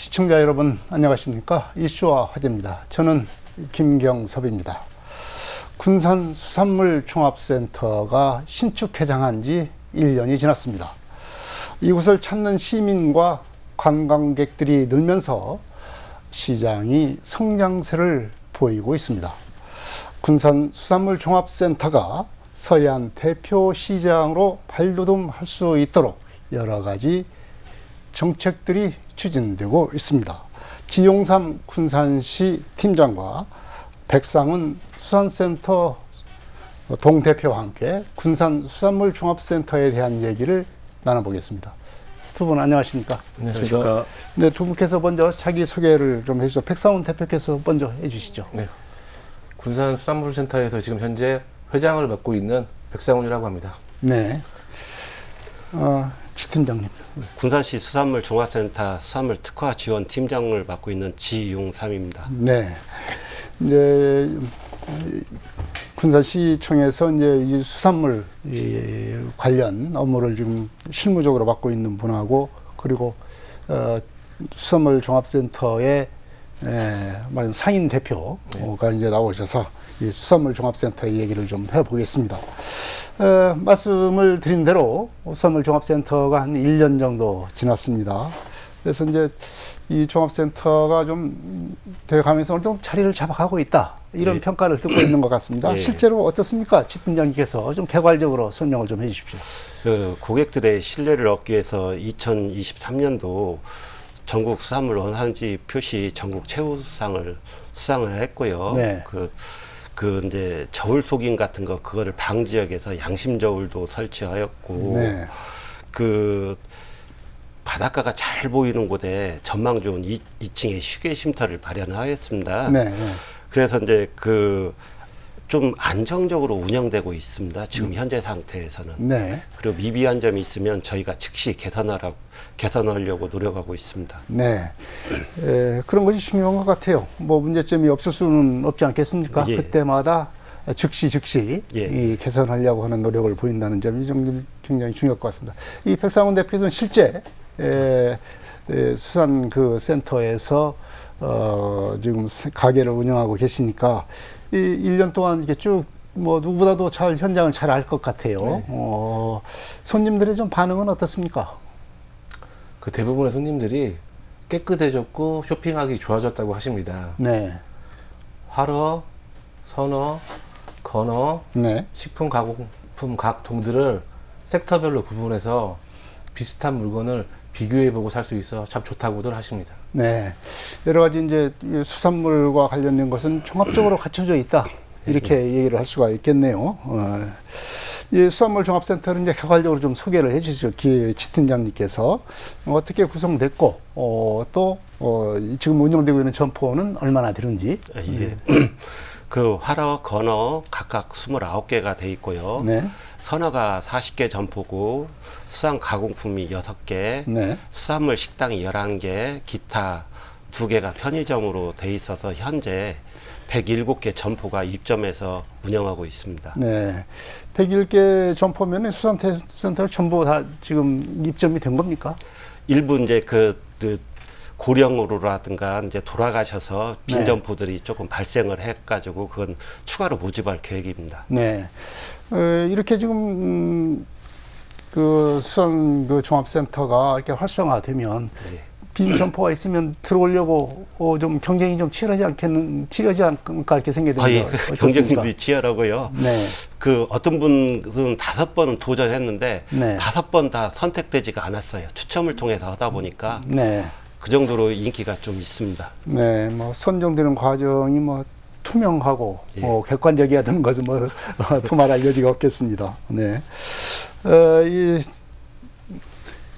시청자 여러분 안녕하십니까? 이슈와 화제입니다. 저는 김경섭입니다. 군산 수산물 종합센터가 신축 개장한 지 1년이 지났습니다. 이곳을 찾는 시민과 관광객들이 늘면서 시장이 성장세를 보이고 있습니다. 군산 수산물 종합센터가 서해안 대표 시장으로 발돋움할 수 있도록 여러 가지 정책들이 추진되고 있습니다. 지용삼 군산시 팀장과 백상훈 수산센터 동대표와 함께 군산 수산물 종합센터에 대한 얘기를 나눠보겠습니다. 두 분 안녕하십니까? 안녕하십니까? 네, 두 분께서 먼저 자기 소개를 좀 해주시죠. 백상훈 대표께서 먼저 해주시죠. 네. 군산 수산물센터에서 지금 현재 회장을 맡고 있는 백상훈이라고 합니다. 네. 지 팀장님. 군산시 수산물 종합센터 수산물 특화 지원 팀장을 맡고 있는 지용삼입니다. 네. 이제 군산시청에서 이제 이 수산물 관련 업무를 지금 실무적으로 맡고 있는 분하고 그리고 수산물 종합센터의 말하자면 상인 대표가 이제 나오셔서 이 수산물 종합센터의 얘기를 좀 해보겠습니다. 말씀을 드린 대로 수산물 종합센터가 한 1년 정도 지났습니다. 그래서 이제 이 종합센터가 좀 되어가면서 어느 정도 자리를 잡아가고 있다. 이런 예. 평가를 듣고 있는 것 같습니다. 예. 실제로 어떻습니까? 지 팀장님께서 좀 개괄적으로 설명을 좀 해주십시오. 고객들의 신뢰를 얻기 위해서 2023년도 전국 수산물 원산지 표시 전국 최우수상을 수상을 했고요. 네. 이제 저울 속임 같은 거 그거를 방지역에서 양심 저울도 설치하였고 네. 바닷가가 잘 보이는 곳에 전망 좋은 2층에 휴게 쉼터를 마련하였습니다. 네. 네. 그래서 이제 좀 안정적으로 운영되고 있습니다. 지금 현재 상태에서는. 네. 그리고 미비한 점이 있으면 저희가 즉시 개선하려고 노력하고 있습니다. 네. 그런 것이 중요한 것 같아요. 뭐 문제점이 없을 수는 없지 않겠습니까? 예. 그때마다 즉시 예. 이 개선하려고 하는 노력을 보인다는 점이 좀 굉장히 중요할 것 같습니다. 이 백상훈 대표는 실제 수산 센터에서 지금 가게를 운영하고 계시니까 이 1년 동안 이렇게 쭉 뭐 누구보다도 잘 현장을 잘 알 것 같아요. 네. 손님들의 좀 반응은 어떻습니까? 그 대부분의 손님들이 깨끗해졌고 쇼핑하기 좋아졌다고 하십니다. 네. 활어, 선어, 건어, 네. 식품 가공품 각 동들을 섹터별로 구분해서 비슷한 물건을 비교해보고 살 수 있어 참 좋다고들 하십니다. 네. 여러 가지 이제 수산물과 관련된 것은 종합적으로 갖춰져 있다. 이렇게 얘기를 할 수가 있겠네요. 이 수산물 종합센터는 이제 개괄적으로 좀 소개를 해 주시죠. 지 팀장님께서 어떻게 구성됐고, 지금 운영되고 있는 점포는 얼마나 되는지. 예. 활어, 건어 각각 29개가 돼 있고요. 네. 선어가 40개 점포고 수산 가공품이 6개, 네. 수산물 식당이 11개, 기타 2개가 편의점으로 돼 있어서 현재 107개 점포가 입점해서 운영하고 있습니다. 네. 101개 점포면 수산센터 전부 다 지금 입점이 된 겁니까? 일부 이제 고령으로라든가 이제 돌아가셔서 빈 네. 점포들이 조금 발생을 해가지고 그건 추가로 모집할 계획입니다. 네. 이렇게 지금 수산 종합센터가 이렇게 활성화되면 네. 빈 점포가 있으면 들어오려고 좀 경쟁이 좀 치열하지 않을까 이렇게 생각이 듭니다. 경쟁률이 치열하고요. 네. 어떤 분은 5번 도전했는데 네. 5번 다 선택되지가 않았어요. 추첨을 통해서 하다 보니까 네. 그 정도로 인기가 좀 있습니다. 네. 뭐 선정되는 과정이 뭐 투명하고 예. 객관적이야되는 것은 두말할 여지가 없겠습니다. 네. 이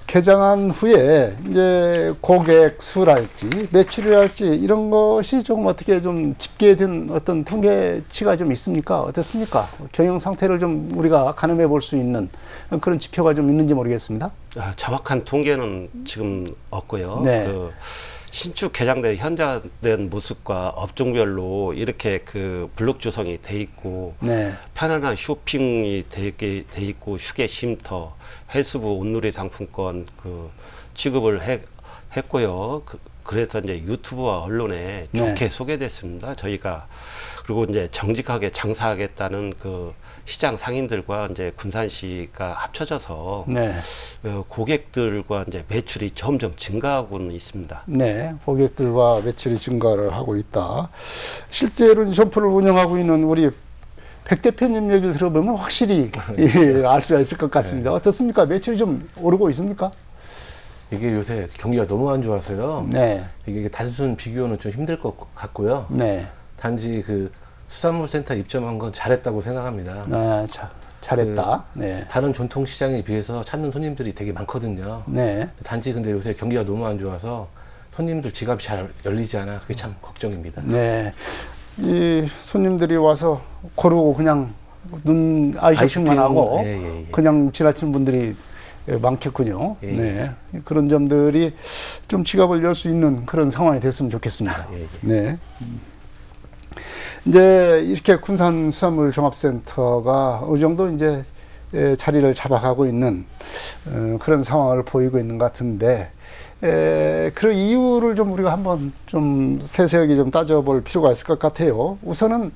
개장한 후에 이제 고객 수랄지 매출이랄지 이런 것이 조금 어떻게 좀 집계된 어떤 통계치가 좀 있습니까? 어떻습니까? 경영 상태를 좀 우리가 가늠해 볼 수 있는 그런 지표가 좀 있는지 모르겠습니다. 정확한 통계는 지금 없고요. 네. 신축 개장된 현장된 모습과 업종별로 이렇게 블록 조성이 돼 있고 네. 편안한 쇼핑이 돼 있고 휴게 쉼터, 헬스부 온누리 상품권 취급을 했고요. 그래서 이제 유튜브와 언론에 네. 좋게 소개됐습니다. 저희가 그리고 이제 정직하게 장사하겠다는 그 시장 상인들과 이제 군산시가 합쳐져서 네. 고객들과 이제 매출이 점점 증가하고는 있습니다. 네, 고객들과 매출이 증가를 하고 있다. 실제로 이 점포를 운영하고 있는 우리 백 대표님 얘기를 들어보면 확실히 예, 알 수가 있을 것 같습니다. 어떻습니까? 매출이 좀 오르고 있습니까? 이게 요새 경기가 너무 안 좋아서요. 네, 이게 단순 비교는 좀 힘들 것 같고요. 네, 단지 그 수산물 센터 입점한 건 잘했다고 생각합니다. 아, 잘했다. 네, 다른 전통 시장에 비해서 찾는 손님들이 되게 많거든요. 네, 단지 근데 요새 경기가 너무 안 좋아서 손님들 지갑이 잘 열리지 않아. 그게 참 걱정입니다. 네. 이 손님들이 와서 고르고 그냥 눈 아이쇼핑만 하고 예. 그냥 지나치는 분들이 많겠군요. 예. 네, 그런 점들이 좀 지갑을 열 수 있는 그런 상황이 됐으면 좋겠습니다. 예. 네. 이제 이렇게 군산 수산물 종합센터가 어느 정도 이제 자리를 잡아가고 있는 그런 상황을 보이고 있는 것 같은데, 그 이유를 좀 우리가 한번 좀 세세하게 좀 따져볼 필요가 있을 것 같아요. 우선은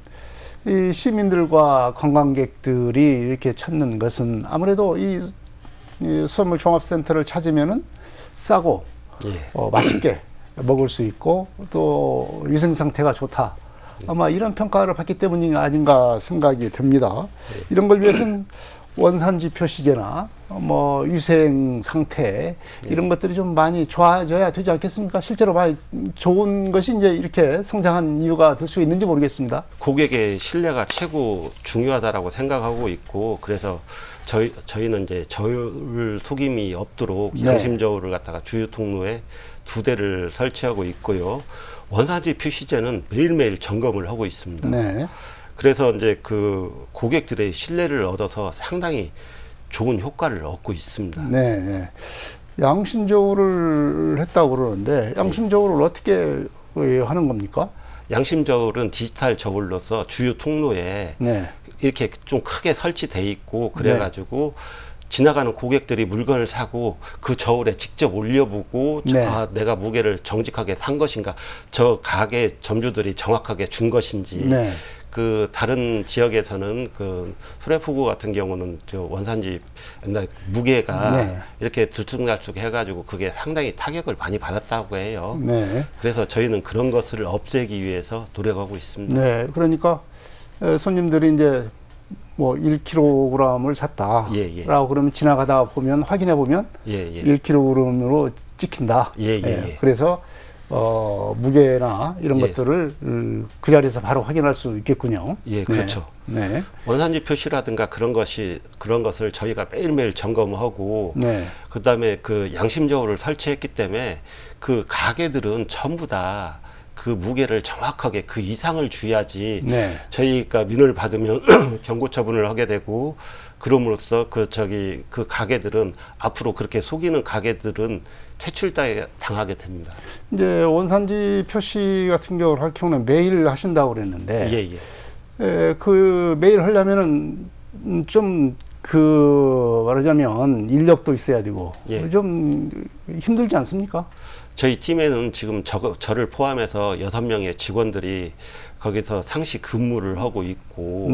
이 시민들과 관광객들이 이렇게 찾는 것은 아무래도 이 수산물 종합센터를 찾으면은 싸고 맛있게 먹을 수 있고 또 위생 상태가 좋다. 아마 이런 평가를 받기 때문이 아닌가 생각이 듭니다. 이런 걸 위해서는 원산지 표시제나 뭐 위생 상태 이런 것들이 좀 많이 좋아져야 되지 않겠습니까? 실제로 많이 좋은 것이 이제 이렇게 성장한 이유가 될 수 있는지 모르겠습니다. 고객의 신뢰가 최고 중요하다라고 생각하고 있고, 그래서 저희는 이제 저울 속임이 없도록 네. 양심 저울을 갖다가 주요 통로에 2대를 설치하고 있고요. 원산지 표시제는 매일매일 점검을 하고 있습니다. 네. 그래서 이제 그 고객들의 신뢰를 얻어서 상당히 좋은 효과를 얻고 있습니다. 네. 양심저울을 했다고 그러는데 양심저울을 어떻게 하는 겁니까? 양심 저울은 디지털 저울로서 주요 통로에 네. 이렇게 좀 크게 설치돼 있고 그래가지고 지나가는 고객들이 물건을 사고 그 저울에 직접 올려보고 네. 아, 내가 무게를 정직하게 산 것인가, 저 가게 점주들이 정확하게 준 것인지. 네. 그 다른 지역에서는 그 소래포구 같은 경우는 저 원산지 옛날 무게가 네. 이렇게 들쑥날쑥 해가지고 그게 상당히 타격을 많이 받았다고 해요. 네. 그래서 저희는 그런 것을 없애기 위해서 노력하고 있습니다. 네. 그러니까 손님들이 이제 뭐 1kg을 샀다라고 예. 그러면 지나가다 보면 확인해 보면 예. 1kg으로 찍힌다. 예. 그래서 무게나 이런 예. 것들을 그 자리에서 바로 확인할 수 있겠군요. 예, 그렇죠. 네. 원산지 표시라든가 그런 것을 저희가 매일매일 점검하고 네. 그다음에 그 양심 저울을 설치했기 때문에 그 가게들은 전부 다 그 무게를 정확하게 그 이상을 줘야지 네. 저희가 민원을 받으면 경고 처분을 하게 되고, 그럼으로써 그 가게들은 앞으로 그렇게 속이는 가게들은 퇴출 당하게 됩니다. 이제 원산지 표시 같은 경우를 할 경우는 매일 하신다고 그랬는데 그 매일 하려면은 좀 말하자면 인력도 있어야 되고 좀 힘들지 않습니까? 저희 팀에는 지금 저를 포함해서 6명의 직원들이 거기서 상시 근무를 하고 있고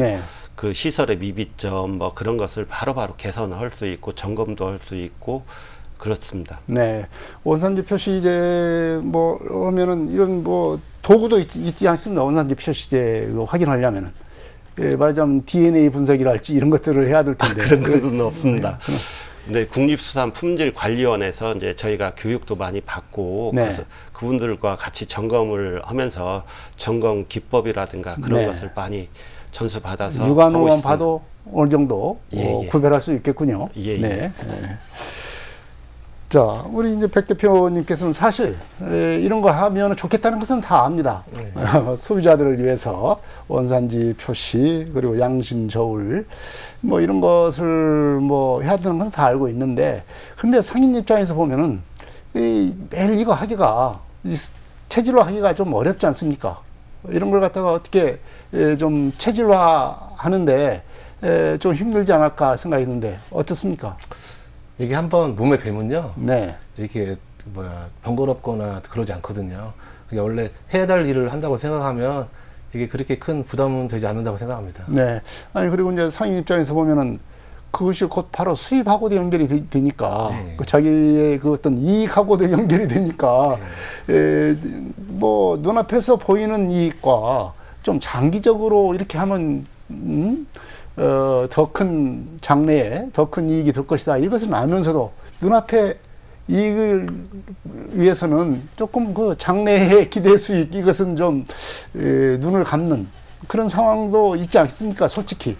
그 시설의 미비점 뭐 그런 것을 바로바로 개선을 할 수 있고 점검도 할 수 있고 그렇습니다. 네. 원산지 표시제 뭐 하면은 이런 뭐 도구도 있지 않습니까? 원산지 표시제 확인하려면은 말하자면 DNA 분석이랄지 이런 것들을 해야 될 텐데 그런 것은 없습니다. 네, 국립수산품질관리원에서 이제 저희가 교육도 많이 받고 그래서 그분들과 같이 점검을 하면서 점검 기법이라든가 그런 것을 많이 전수받아서 육안으로만 봐도 어느 정도 구별할 수 있겠군요. 네. 자, 우리 이제 백 대표님께서는 사실 이런 거 하면 좋겠다는 것은 다 압니다. 소비자들을 위해서 원산지 표시 그리고 양심 저울 뭐 이런 것을 뭐 해야 되는 건 다 알고 있는데, 근데 상인 입장에서 보면은 매일 이거 하기가 체질화하기가 좀 어렵지 않습니까? 이런 걸 갖다가 어떻게 좀 체질화하는데 좀 힘들지 않을까 생각이 드는데 어떻습니까? 이게 한번 몸에 배면요. 네. 이렇게 번거롭거나 그러지 않거든요. 그게 원래 해야 될 일을 한다고 생각하면 이게 그렇게 큰 부담은 되지 않는다고 생각합니다. 네. 아니, 그리고 이제 상인 입장에서 보면은 그것이 곧 바로 수입하고도 연결이 되니까, 네. 그 자기의 그 어떤 이익하고도 연결이 되니까, 뭐, 눈앞에서 보이는 이익과 좀 장기적으로 이렇게 하면, 더 큰 장래에 더 큰 이익이 될 것이다. 이것은 알면서도 눈앞에 이익을 위해서는 조금 그 장래의 기대 수익, 이것은 좀, 눈을 감는 그런 상황도 있지 않습니까? 솔직히.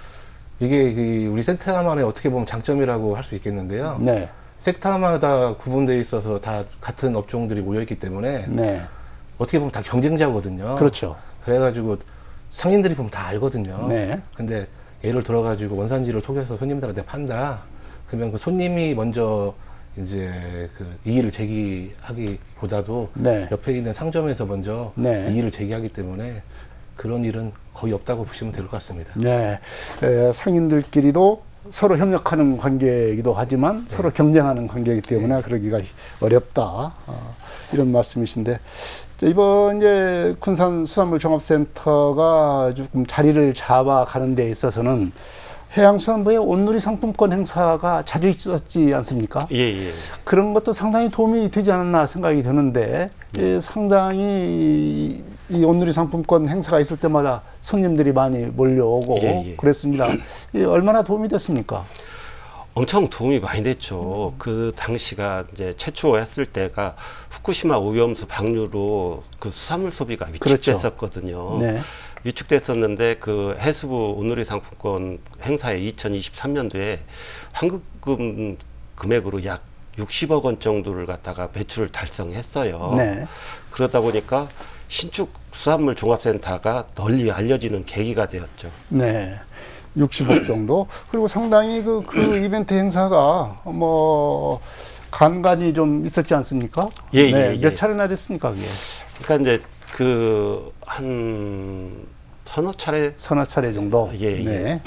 이게 우리 센터만의 어떻게 보면 장점이라고 할 수 있겠는데요. 네. 섹터마다 구분되어 있어서 다 같은 업종들이 모여있기 때문에 네. 어떻게 보면 다 경쟁자거든요. 그렇죠. 그래가지고 상인들이 보면 다 알거든요. 네. 근데 예를 들어가지고 원산지를 속여서 손님들한테 판다. 그러면 그 손님이 먼저 이제 그 이의를 제기하기보다도 네. 옆에 있는 상점에서 먼저 네. 이의를 제기하기 때문에 그런 일은 거의 없다고 보시면 될 것 같습니다. 네. 상인들끼리도 서로 협력하는 관계이기도 하지만 서로 경쟁하는 관계이기 때문에 그러기가 어렵다. 이런 말씀이신데, 이번 이제 군산 수산물 종합센터가 조금 자리를 잡아가는 데 있어서는 해양수산부의 온누리 상품권 행사가 자주 있었지 않습니까? 예. 그런 것도 상당히 도움이 되지 않았나 생각이 드는데, 상당히 이 온누리 상품권 행사가 있을 때마다 손님들이 많이 몰려오고 그랬습니다. 얼마나 도움이 됐습니까? 엄청 도움이 많이 됐죠. 그 당시가 이제 최초 했을 때가 후쿠시마 오염수 방류로 그 수산물 소비가 위축됐었거든요. 네. 위축됐었는데 그 해수부 온누리 상품권 행사에 2023년도에 환급금 금액으로 약 60억 원 정도를 갖다가 배출을 달성했어요. 네. 그러다 보니까 신축 수산물 종합센터가 널리 알려지는 계기가 되었죠. 네. 60억 정도. 그리고 상당히 그 이벤트 행사가 뭐 간간이 좀 있었지 않습니까? 네. 몇 차례나 됐습니까, 그게? 그러니까 이제 그 한 서너 차례 정도. 네.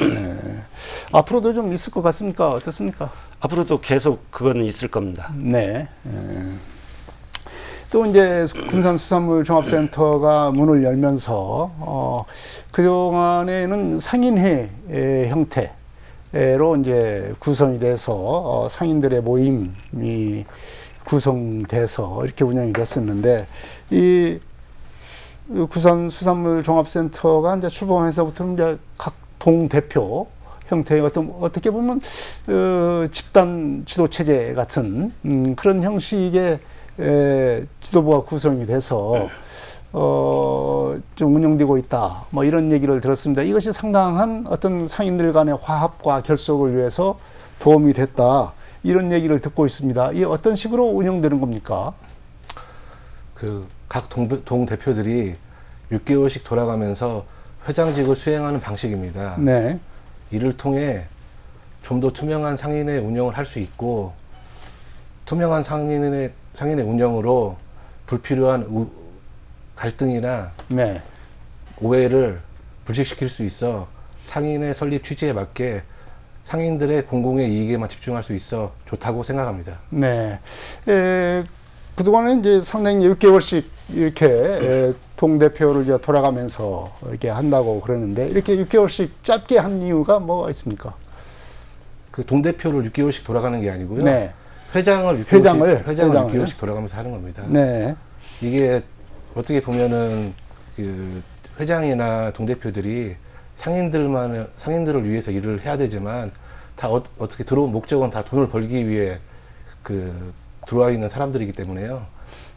앞으로도 좀 있을 것 같습니까? 어떻습니까? 앞으로도 계속 그거는 있을 겁니다. 네. 또 이제 군산 수산물 종합센터가 문을 열면서 그동안에는 상인회 형태로 이제 구성이 돼서 상인들의 모임이 구성돼서 이렇게 운영이 됐었는데, 이 군산 수산물 종합센터가 이제 출범해서부터는 이제 각 동 대표 형태의 어떻게 보면 집단 지도 체제 같은 그런 형식의 지도부가 구성이 돼서 좀 운영되고 있다. 뭐 이런 얘기를 들었습니다. 이것이 상당한 어떤 상인들 간의 화합과 결속을 위해서 도움이 됐다. 이런 얘기를 듣고 있습니다. 이게 어떤 식으로 운영되는 겁니까? 그 각 동 대표들이 6개월씩 돌아가면서 회장직을 수행하는 방식입니다. 네. 이를 통해 좀 더 투명한 상인의 운영을 할 수 있고, 투명한 상인의 운영으로 불필요한 갈등이나 네. 오해를 불식시킬 수 있어 상인의 설립 취지에 맞게 상인들의 공공의 이익에만 집중할 수 있어 좋다고 생각합니다. 네. 그동안은 이제 상당히 6개월씩 이렇게 동대표를 이제 돌아가면서 이렇게 한다고 그러는데, 이렇게 6개월씩 짧게 한 이유가 뭐가 있습니까? 그 동대표를 6개월씩 돌아가는 게 아니고요. 네. 회장을 6개월씩 돌아가면서 하는 겁니다. 네. 이게 어떻게 보면은 그 회장이나 동대표들이 상인들을 위해서 일을 해야 되지만 다 어떻게 들어온 목적은 다 돈을 벌기 위해 그 들어와 있는 사람들이기 때문에요.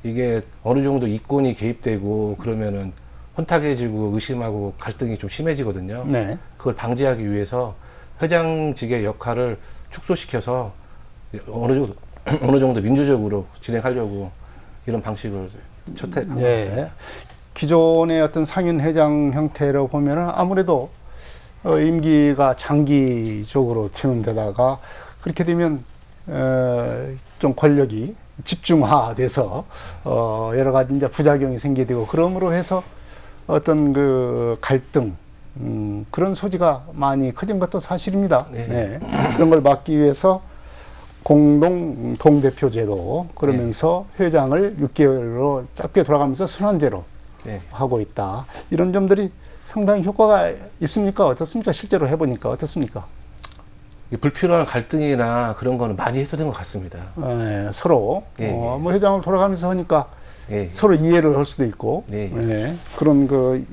이게 어느 정도 이권이 개입되고 그러면은 혼탁해지고 의심하고 갈등이 좀 심해지거든요. 네. 그걸 방지하기 위해서 회장직의 역할을 축소시켜서 어느 정도 민주적으로 진행하려고 이런 방식을 채택한 것 같습니다. 기존의 어떤 상인 회장 형태로 보면은 아무래도 임기가 장기적으로 되는 데다가 그렇게 되면 좀 권력이 집중화돼서 여러 가지 이제 부작용이 생기게 되고, 그러므로 해서 어떤 그 갈등 그런 소지가 많이 커진 것도 사실입니다. 네. 네. 그런 걸 막기 위해서 공동 동대표 제도 그러면서 회장을 6개월로 짧게 돌아가면서 순환제로 네. 하고 있다. 이런 점들이 상당히 효과가 있습니까? 어떻습니까? 실제로 해보니까 어떻습니까? 불필요한 갈등이나 그런 거는 많이 해소된 것 같습니다. 서로 예, 뭐 회장을 돌아가면서 하니까 예. 서로 이해를 할 수도 있고 예. 그런 그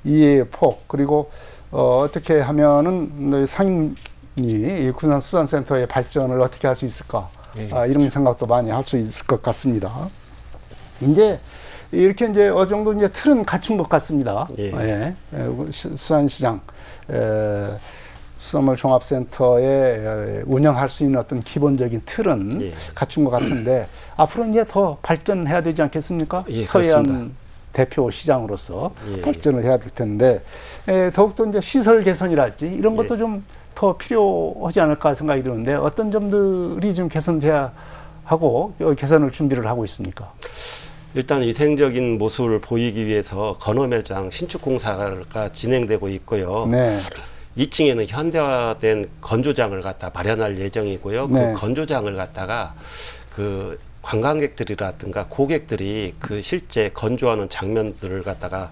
이해의 폭 그리고 어떻게 하면은 상인이 이 군산수산센터의 발전을 어떻게 할 수 있을까 예. 이런 생각도 많이 할 수 있을 것 같습니다. 이제 이렇게 이제 어느 정도 이제 틀은 갖춘 것 같습니다. 수산시장 수산물 종합센터에 운영할 수 있는 어떤 기본적인 틀은 갖춘 것 같은데 앞으로 이제 더 발전해야 되지 않겠습니까? 서해안 그렇습니다. 대표 시장으로서 발전을 해야 될 텐데 더욱더 이제 시설 개선이랄지 이런 것도 좀 더 필요하지 않을까 생각이 드는데 어떤 점들이 좀 개선돼야 하고 개선을 준비를 하고 있습니까? 일단 위생적인 모습을 보이기 위해서 건어매장 신축 공사가 진행되고 있고요. 네. 2층에는 현대화된 건조장을 갖다 마련할 예정이고요. 네. 그 건조장을 갖다가 그 관광객들이라든가 고객들이 그 실제 건조하는 장면들을 갖다가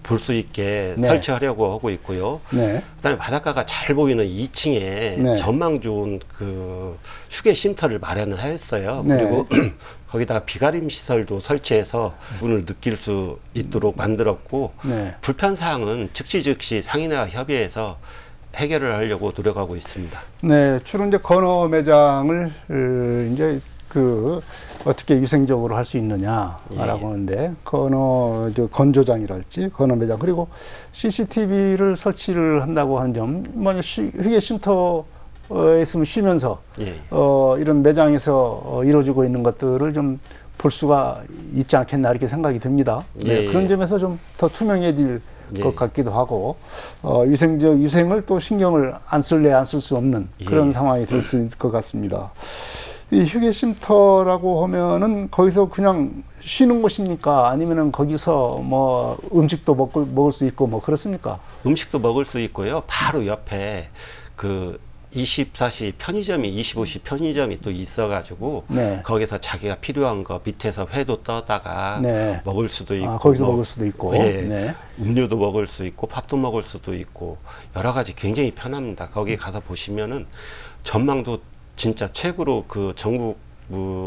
볼 수 있게 설치하려고 하고 있고요. 그다음에 바닷가가 잘 보이는 2층에 전망 좋은 그 휴게 쉼터를 마련을 했어요. 그리고 거기다가 비가림 시설도 설치해서 기분을 느낄 수 있도록 만들었고 불편 사항은 즉시 상인회와 협의해서 해결을 하려고 노력하고 있습니다. 네, 주로 이제 건어 매장을 이제 그 어떻게 위생적으로 할 수 있느냐라고 하는데 건조장이랄지 건어 매장 그리고 CCTV를 설치를 한다고 하는 점, 뭐냐 휴게 쉼터에 있으면 쉬면서 이런 매장에서 이루어지고 있는 것들을 좀 볼 수가 있지 않겠나 이렇게 생각이 듭니다. 그런 점에서 좀 더 투명해질 것 같기도 하고 위생을 또 신경을 안 쓸래 안 쓸 수 없는 그런 상황이 될 수 있을 것 같습니다. 이 휴게 쉼터라고 하면은 거기서 그냥 쉬는 곳입니까? 아니면은 거기서 뭐 음식도 먹을 수 있고 뭐 그렇습니까? 음식도 먹을 수 있고요. 바로 옆에 그 24시 편의점이 25시 편의점이 또 있어가지고 거기서 자기가 필요한 거 밑에서 회도 떠다가 먹을 수도 있고 거기서 먹을 수도 있고 음료도 먹을 수 있고 밥도 먹을 수도 있고 여러 가지 굉장히 편합니다. 거기 가서 보시면은 전망도 진짜 최고로 그 전국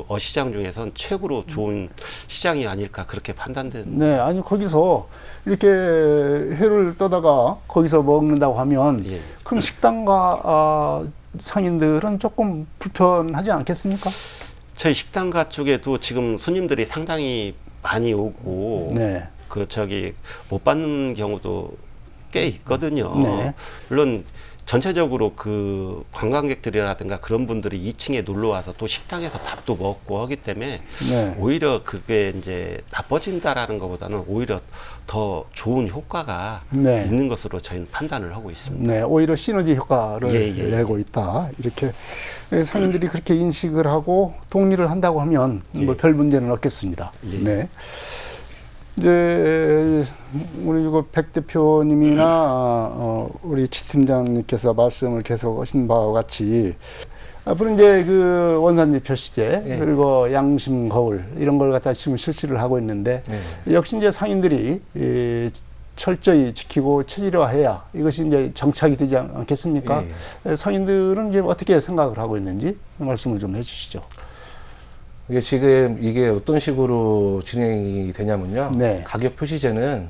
어시장 중에선 최고로 좋은 시장이 아닐까 그렇게 판단됩니다. 네, 아니 거기서 이렇게 회를 떠다가 거기서 먹는다고 하면 그럼 식당가 상인들은 조금 불편하지 않겠습니까? 저희 식당가 쪽에도 지금 손님들이 상당히 많이 오고 그 못 받는 경우도 꽤 있거든요. 물론 전체적으로 그 관광객들이라든가 그런 분들이 2층에 놀러 와서 또 식당에서 밥도 먹고 하기 때문에 오히려 그게 이제 나빠진다라는 것보다는 오히려 더 좋은 효과가 있는 것으로 저희는 판단을 하고 있습니다. 오히려 시너지 효과를 내고 있다. 이렇게 상인들이 그렇게 인식을 하고 동의를 한다고 하면 뭐 별 문제는 없겠습니다. 이제 우리 이거 백 대표님이나 우리 치 팀장님께서 말씀을 계속 하신 바와 같이 앞으로 이제 그 원산지 표시제 그리고 양심 거울 이런 걸 갖다 지금 실시를 하고 있는데 역시 이제 상인들이 철저히 지키고 체질화해야 이것이 이제 정착이 되지 않겠습니까? 상인들은 이제 어떻게 생각을 하고 있는지 말씀을 좀 해주시죠. 이게 지금 이게 어떤 식으로 진행이 되냐면요. 가격 표시제는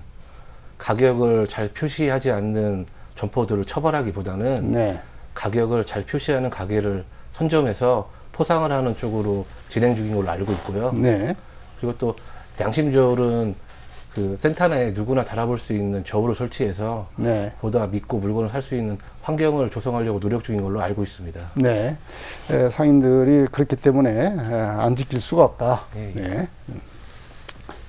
가격을 잘 표시하지 않는 점포들을 처벌하기보다는 가격을 잘 표시하는 가게를 선점해서 포상을 하는 쪽으로 진행 중인 걸로 알고 있고요. 그리고 또 양심저울은 그 센터 내에 누구나 달아볼 수 있는 저울을 설치해서 보다 믿고 물건을 살 수 있는 환경을 조성하려고 노력 중인 걸로 알고 있습니다. 상인들이 그렇기 때문에 안 지킬 수가 없다.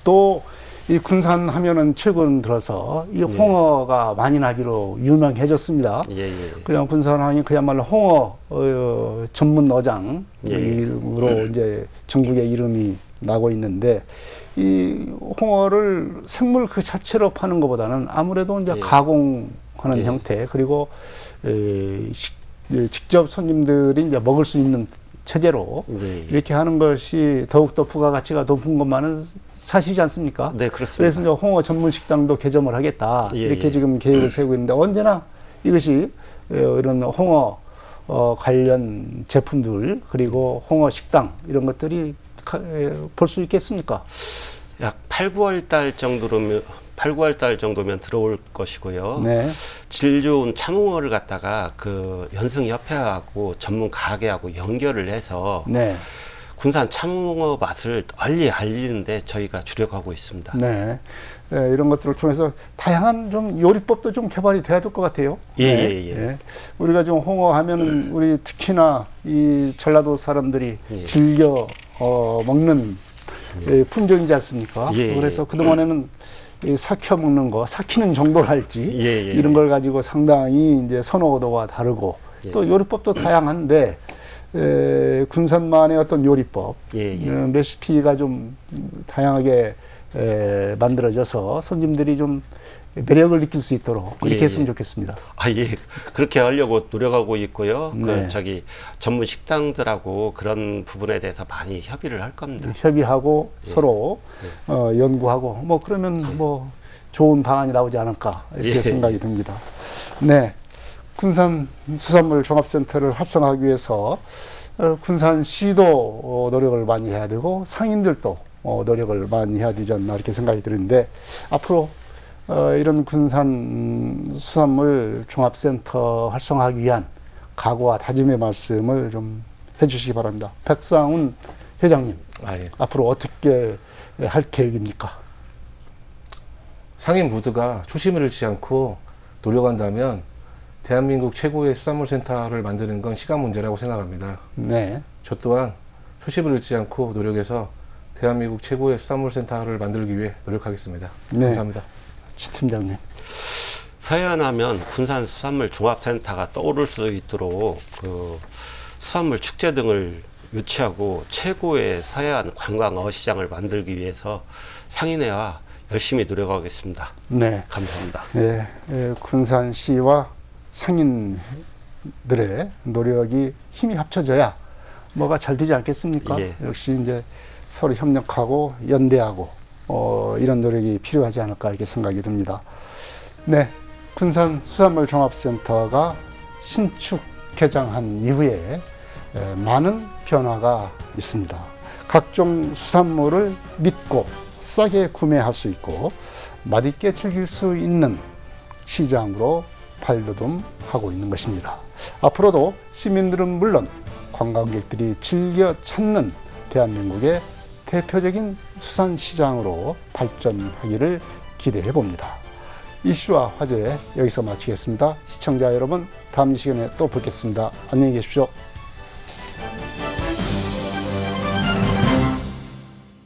또 이 군산 하면은 최근 들어서 이 홍어가 많이 나기로 유명해졌습니다. 그냥 군산항이 그야말로 홍어 전문 어장 이름으로 이제 전국의 이름이 나고 있는데 이 홍어를 생물 그 자체로 파는 것보다는 아무래도 이제 가공하는 형태 그리고 직접 손님들이 이제 먹을 수 있는 체제로 네. 이렇게 하는 것이 더욱더 부가가치가 높은 것만은 사실이지 않습니까? 네, 그렇습니다. 그래서 이제 홍어 전문 식당도 개점을 하겠다. 예, 이렇게 예. 지금 계획을 세우고 있는데 언제나 이것이 이런 홍어 관련 제품들 그리고 홍어 식당 이런 것들이 볼 수 있겠습니까? 약 8, 9월 달 정도면 들어올 것이고요. 네. 질 좋은 참홍어를 갖다가 그 연승협회하고 전문 가게하고 연결을 해서 네. 군산 참홍어 맛을 널리 알리는데 저희가 주력하고 있습니다. 네. 이런 것들을 통해서 다양한 좀 요리법도 좀 개발이 돼야 될 것 같아요. 예, 네. 예, 예. 네. 우리가 좀 홍어 하면은 우리 특히나 이 전라도 사람들이 예. 즐겨 먹는 품종이지 않습니까? 예, 예. 그래서 그동안에는 이 삭혀 먹는 거, 삭히는 정도를 할지 예, 예. 이런 걸 가지고 상당히 이제 선호도가 다르고 예. 또 요리법도 다양한데 군산만의 어떤 요리법, 예, 예. 레시피가 좀 다양하게 만들어져서 손님들이 좀 매력을 느낄 수 있도록 그렇게 예, 했으면 예. 좋겠습니다. 아, 예. 그렇게 하려고 노력하고 있고요. 네. 전문 식당들하고 그런 부분에 대해서 많이 협의를 할 겁니다. 협의하고 예. 서로 연구하고 뭐 그러면 뭐 좋은 방안이 나오지 않을까 이렇게 예. 생각이 듭니다. 네, 군산 수산물 종합센터를 활성화하기 위해서 군산시도 노력을 많이 해야 되고 상인들도 노력을 많이 해야 되지 않나 이렇게 생각이 드는데 앞으로 이런 군산 수산물 종합센터 활성화하기 위한 각오와 다짐의 말씀을 좀 해주시기 바랍니다. 백상훈 회장님, 예. 앞으로 어떻게 할 계획입니까? 상인 모두가 초심을 잃지 않고 노력한다면 대한민국 최고의 수산물 센터를 만드는 건 시간 문제라고 생각합니다. 네, 저 또한 초심을 잃지 않고 노력해서 대한민국 최고의 수산물 센터를 만들기 위해 노력하겠습니다. 네. 감사합니다. 치 팀장님. 서해안하면 군산 수산물 종합센터가 떠오를 수 있도록 그 수산물 축제 등을 유치하고 최고의 서해안 관광 어시장을 만들기 위해서 상인회와 열심히 노력하겠습니다. 네, 감사합니다. 네, 군산시와 상인들의 노력이 힘이 합쳐져야 뭐가 잘 되지 않겠습니까? 예. 역시 이제 서로 협력하고 연대하고 이런 노력이 필요하지 않을까 이렇게 생각이 듭니다. 네, 군산 수산물 종합센터가 신축 개장한 이후에 많은 변화가 있습니다. 각종 수산물을 믿고 싸게 구매할 수 있고 맛있게 즐길 수 있는 시장으로 발돋움하고 있는 것입니다. 앞으로도 시민들은 물론 관광객들이 즐겨 찾는 대한민국의 대표적인 수산시장으로 발전하기를 기대해 봅니다. 이슈와 화제 여기서 마치겠습니다. 시청자 여러분, 다음 시간에 또 뵙겠습니다. 안녕히 계십시오.